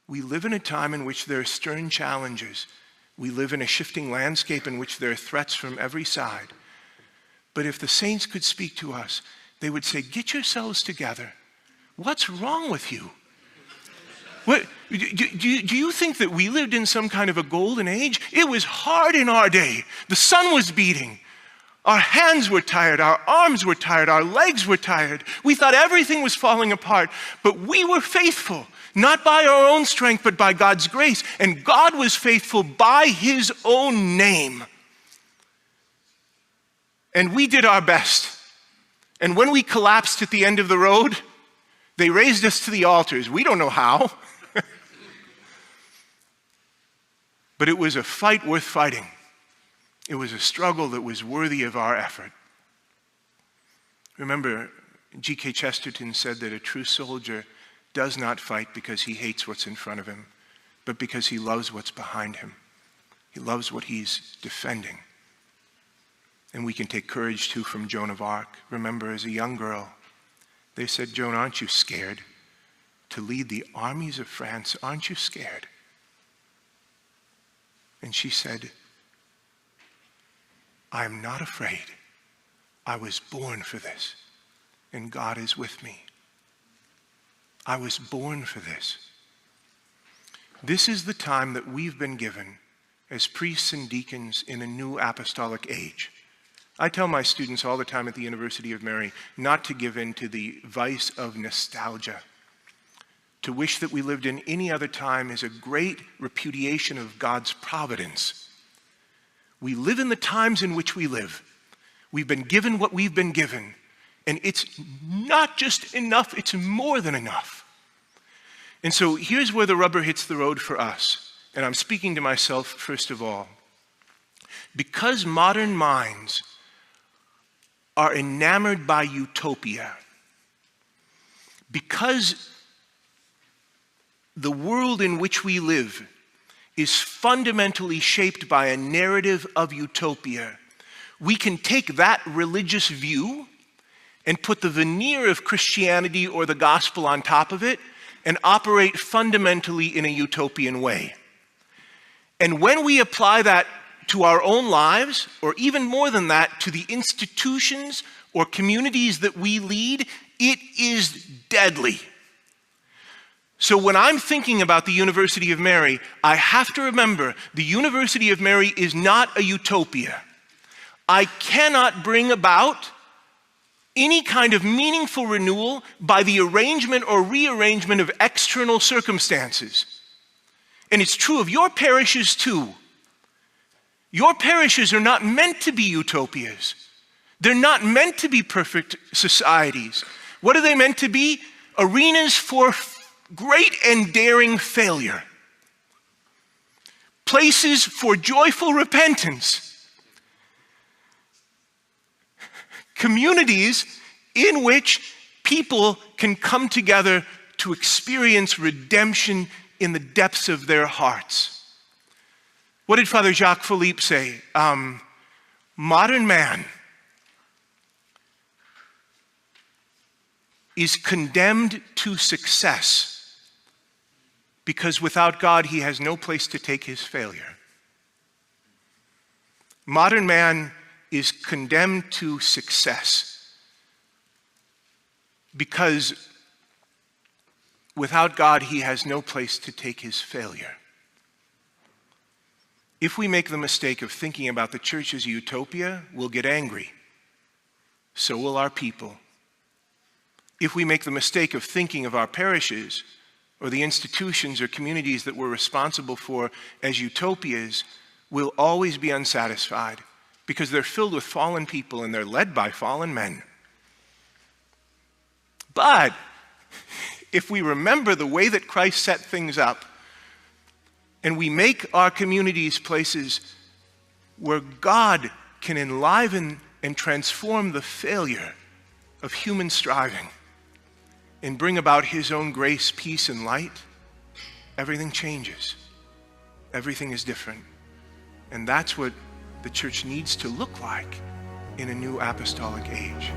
We live in a time in which there are stern challenges. We live in a shifting landscape in which there are threats from every side. But if the saints could speak to us, they would say, get yourselves together. What's wrong with you? What, do you think that we lived in some kind of a golden age? It was hard in our day. The sun was beating. Our hands were tired. Our arms were tired. Our legs were tired. We thought everything was falling apart. But we were faithful, not by our own strength, but by God's grace. And God was faithful by his own name. And we did our best. And when we collapsed at the end of the road, they raised us to the altars. We don't know how. But it was a fight worth fighting. It was a struggle that was worthy of our effort. Remember, G.K. Chesterton said that a true soldier does not fight because he hates what's in front of him, but because he loves what's behind him. He loves what he's defending. And we can take courage too from Joan of Arc. Remember, as a young girl, they said, Joan, aren't you scared to lead the armies of France? Aren't you scared? And she said, I am not afraid. I was born for this, and God is with me. I was born for this. This is the time that we've been given as priests and deacons in a new apostolic age. I tell my students all the time at the University of Mary not to give in to the vice of nostalgia. To wish that we lived in any other time is a great repudiation of God's providence. We live in the times in which we live. We've been given what we've been given. And it's not just enough, it's more than enough. And so here's where the rubber hits the road for us. And I'm speaking to myself first of all. Because modern minds are enamored by utopia, because the world in which we live is fundamentally shaped by a narrative of utopia, we can take that religious view and put the veneer of Christianity or the gospel on top of it and operate fundamentally in a utopian way. And when we apply that to our own lives, or even more than that, to the institutions or communities that we lead, it is deadly. So when I'm thinking about the University of Mary, I have to remember the University of Mary is not a utopia. I cannot bring about any kind of meaningful renewal by the arrangement or rearrangement of external circumstances. And it's true of your parishes too. Your parishes are not meant to be utopias. They're not meant to be perfect societies. What are they meant to be? Arenas for great and daring failure. Places for joyful repentance. Communities in which people can come together to experience redemption in the depths of their hearts. What did Father Jacques Philippe say? Modern man is condemned to success because without God, he has no place to take his failure. Modern man is condemned to success because without God, he has no place to take his failure. If we make the mistake of thinking about the church as a utopia, we'll get angry. So will our people. If we make the mistake of thinking of our parishes or the institutions or communities that we're responsible for as utopias, we'll always be unsatisfied because they're filled with fallen people and they're led by fallen men. But if we remember the way that Christ set things up and we make our communities places where God can enliven and transform the failure of human striving and bring about his own grace, peace, and light, everything changes. Everything is different. And that's what the church needs to look like in a new apostolic age.